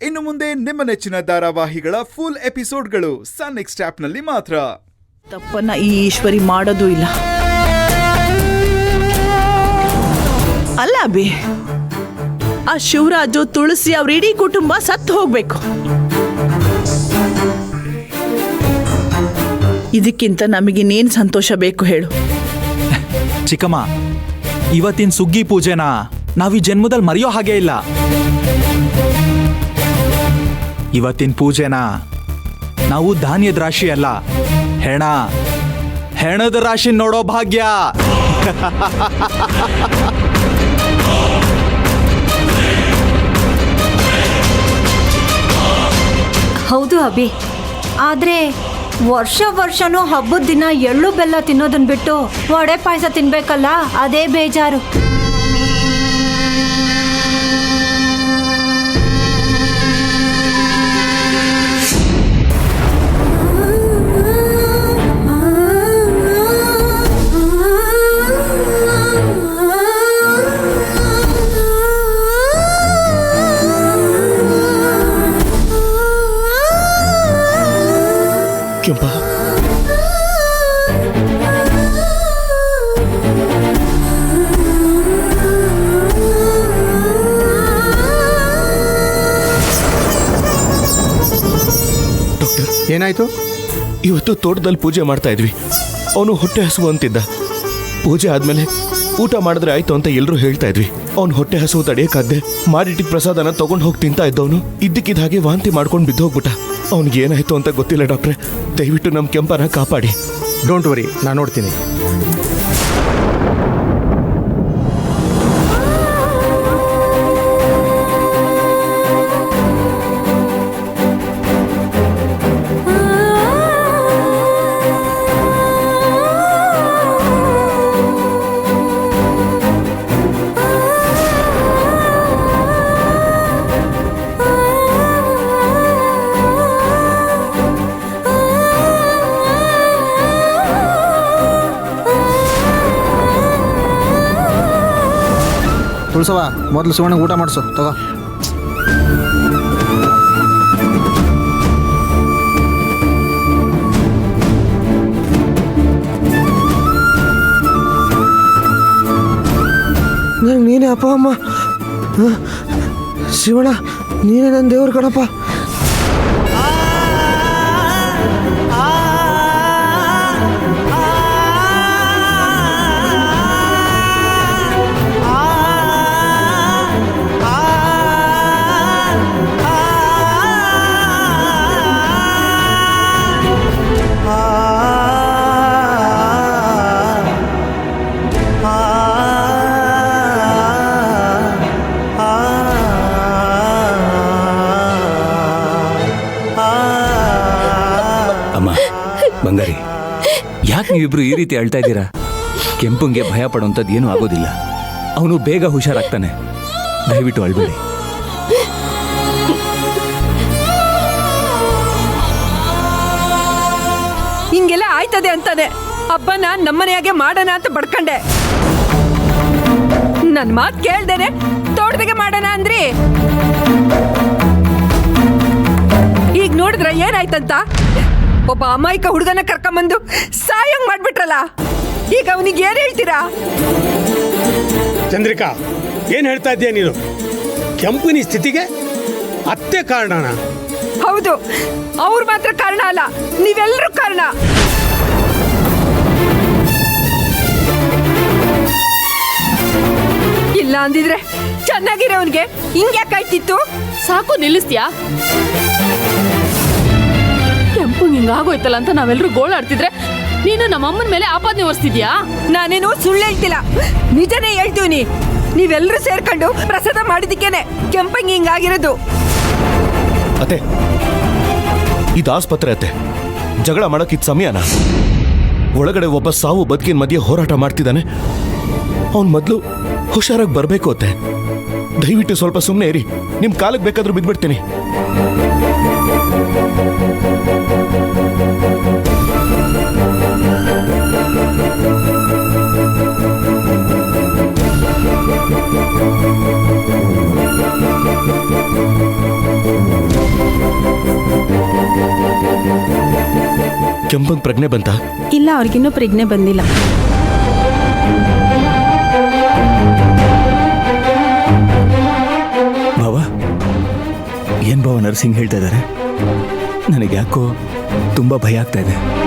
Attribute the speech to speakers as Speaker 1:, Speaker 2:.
Speaker 1: ಇನ್ನು ಮುಂದೆ ನಿಮ್ಮ ನೆಚ್ಚಿನ ಧಾರಾವಾಹಿಗಳ ಫುಲ್ ಎಪಿಸೋಡ್ಗಳು ಸನ್ ನೆಕ್ಸ್ಟ್ ಆಪ್ನಲ್ಲಿ ಮಾತ್ರ.
Speaker 2: ತಪ್ಪನ್ನ ಈ ಈಶ್ವರಿ ಮಾಡೋದು ಇಲ್ಲ. ಅಲ್ಲ ಅಭಿ, ಆ ಶಿವರಾಜು ತುಳಸಿ ಅವ್ರ ಇಡೀ ಕುಟುಂಬ ಸತ್ತು ಹೋಗ್ಬೇಕು. ಇದಕ್ಕಿಂತ ನಮಗಿನ್ನೇನು ಸಂತೋಷ ಬೇಕು ಹೇಳು?
Speaker 3: ಚಿಕ್ಕಮ್ಮ, ಇವತ್ತಿನ ಸುಗ್ಗಿ ಪೂಜೆನ ನಾವು ಈ ಜನ್ಮದಲ್ಲಿ ಮರೆಯೋ ಹಾಗೆ ಇಲ್ಲ. ಇವತ್ತಿನ ಪೂಜೆನ ನಾವು ಧಾನ್ಯದ ರಾಶಿ ಅಲ್ಲ, ಹೆಣದ ರಾಶಿ ನೋಡೋ ಭಾಗ್ಯ.
Speaker 4: ಹೌದು ಅಭಿ, ಆದ್ರೆ ವರ್ಷನೂ ಹಬ್ಬದ ದಿನ ಎಳ್ಳು ಬೆಲ್ಲ ತಿನ್ನೋದನ್ನ ಬಿಟ್ಟು ವಡೆ ಪಾಯಸ ತಿನ್ಬೇಕಲ್ಲ, ಅದೇ ಬೇಜಾರು.
Speaker 5: ಕೆಂಪ, ಡಾಕ್ಟರ್
Speaker 6: ಏನಾಯ್ತು?
Speaker 5: ಇವತ್ತು ತೋಟದಲ್ಲಿ ಪೂಜೆ ಮಾಡ್ತಾ ಇದ್ವಿ. ಅವನು ಹೊಟ್ಟೆ ಹಸುವು ಅಂತಿದ್ದ. ಪೂಜೆ ಆದ್ಮೇಲೆ ಊಟ ಮಾಡಿದ್ರೆ ಆಯ್ತು ಅಂತ ಎಲ್ಲರೂ ಹೇಳ್ತಾ ಇದ್ವಿ. ಅವ್ನು ಹೊಟ್ಟೆ ಹಸುವು ತಡೆಯಕ್ಕಾದ್ದೆ ಮಾಡಿಟ್ಟಿದ್ದ ಪ್ರಸಾದನ ತಗೊಂಡು ಹೋಗಿ ತಿಂತಾ ಇದ್ದವನು ಇದ್ದಕ್ಕಿದ್ದ ಹಾಗೆ ವಾಂತಿ ಮಾಡ್ಕೊಂಡು ಬಿದ್ದು ಹೋಗ್ಬಿಟ್ಟ. ಅವ್ನಿಗೆ ಏನಾಯ್ತು ಅಂತ ಗೊತ್ತಿಲ್ಲ ಡಾಕ್ಟ್ರೆ, ದಯವಿಟ್ಟು ನಮ್ಮ ಕೆಂಪನ ಕಾಪಾಡಿ.
Speaker 6: ಡೋಂಟ್ ವರಿ, ನಾನು ನೋಡ್ತೀನಿ. ತುಳಸವ, ಮೊದಲು ಶಿವಣ್ಣ ಊಟ ಮಾಡಿಸು, ತಗೋ.
Speaker 7: ನೀನೇ ಅಪ್ಪ ಅಮ್ಮ. ಶಿವಣ್ಣ, ನೀನೇ ನನ್ನ ದೇವ್ರ ಕಣಪ್ಪ.
Speaker 8: ಬಂಗಾರಿ, ಯಾಕೆ ನೀವಿಬ್ರು ಈ ರೀತಿ ಅಳ್ತಾ ಇದ್ದೀರಾ? ಕೆಂಪಂಗೆ ಭಯ ಪಡುವಂಥದ್ದು ಏನೂ ಆಗೋದಿಲ್ಲ. ಅವನು ಬೇಗ ಹುಷಾರಾಗ್ತಾನೆ. ದಯವಿಟ್ಟು ಅಳ್ಬೇಡಿ.
Speaker 9: ಹಿಂಗೆಲ್ಲ ಆಯ್ತದೆ ಅಂತಾನೆ ಹಬ್ಬನ ನಮ್ಮನೆಯಾಗೆ ಮಾಡೋಣ ಅಂತ ಬಡ್ಕಂಡೆ. ನನ್ನ ಮಾತು ಕೇಳ್ದೇನೆ ತೋಟದಾಗೆ ಮಾಡೋಣ ಅಂದ್ರಿ. ಈಗ ನೋಡಿದ್ರ ಏನಾಯ್ತಂತ? ಒಬ್ಬ ಅಮಾಯಕ ಹುಡುಗನ ಕರ್ಕೊಂಬಂದು ಸಾಯಂಗ್ ಮಾಡ್ಬಿಟ್ರಲ್ಲ. ಈಗ ಅವನಿಗೆ ಏನ್ ಹೇಳ್ತೀರಾ?
Speaker 6: ಚಂದ್ರಿಕಾ, ಏನ್ ಹೇಳ್ತಾ ಇದ್ದೀಯ ನೀನು? ಕೆಂಪನಿ ಸ್ಥಿತಿಗೆ ಅತ್ತೆ ಕಾರಣನ?
Speaker 9: ಹೌದು, ಅವ್ರು ಮಾತ್ರ ಕಾರಣ ಅಲ್ಲ, ನೀವೆಲ್ಲರೂ ಕಾರಣ. ಇಲ್ಲ ಅಂದಿದ್ರೆ ಚೆನ್ನಾಗಿರೋನ್ಗೆ ಹಿಂಗ್ಯಾಕಾಯ್ತಿತ್ತು?
Speaker 10: ಸಾಕು, ನಿಲ್ಲಿಸ್ತೀಯಾ? ಕೆಂಪು ಹಿಂಗಾಗೋಯ್ತಲ್ಲ ಅಂತ ನಾವೆಲ್ಲರೂ ಗೋಳಾಡ್ತಿದ್ರೆ ನೀನು ನಮ್ಮಮ್ಮನ ಮೇಲೆ ಆಪಾದನೆ ಹೊರಿಸ್ತಿದ್ಯಾ?
Speaker 9: ನಾನೇನು ಸುಳ್ಳು ಹೇಳ್ತಿಲ್ಲ, ನಿಜನೇ ಹೇಳ್ತೀವಿ. ನೀವೆಲ್ಲರೂ ಸೇರ್ಕೊಂಡು ಪ್ರಸಾದ ಮಾಡಿದಕ್ಕೇನೆ ಕೆಂಪಂಗಿ ಹಿಂಗಾಗಿರೋದು.
Speaker 5: ಅತ್ತೆ, ಇದು ಆಸ್ಪತ್ರೆ ಅತ್ತೆ, ಜಗಳ ಮಾಡಕ್ಕಿದ್ ಸಮಯನ? ಒಳಗಡೆ ಒಬ್ಬ ಸಾವು ಬದುಕಿನ ಮಧ್ಯೆ ಹೋರಾಟ ಮಾಡ್ತಿದ್ದಾನೆ. ಅವನ್ ಮೊದಲು ಹುಷಾರಾಗಿ ಬರಬೇಕು ಅತ್ತೆ. ದಯವಿಟ್ಟು ಸ್ವಲ್ಪ ಸುಮ್ಮನೆ ಇರಿ. ನಿಮ್ ಕಾಲಕ್ಕೆ ಬೇಕಾದ್ರೂ ಬಿದ್ಬಿಡ್ತೀನಿ. ಕೆಂಪಂಗ್ ಪ್ರಜ್ಞೆ ಬಂತ?
Speaker 10: ಇಲ್ಲ, ಅವ್ರಿಗಿನ್ನೂ ಪ್ರಜ್ಞೆ ಬಂದಿಲ್ಲ.
Speaker 8: ಭಾವ, ಏನ್ ಭಾವ ನರ್ಸಿಂಗ್ ಹೇಳ್ತಾ ಇದ್ದಾರೆ? ನನಗೆ ಯಾಕೋ ತುಂಬಾ ಭಯ ಆಗ್ತಾ ಇದೆ.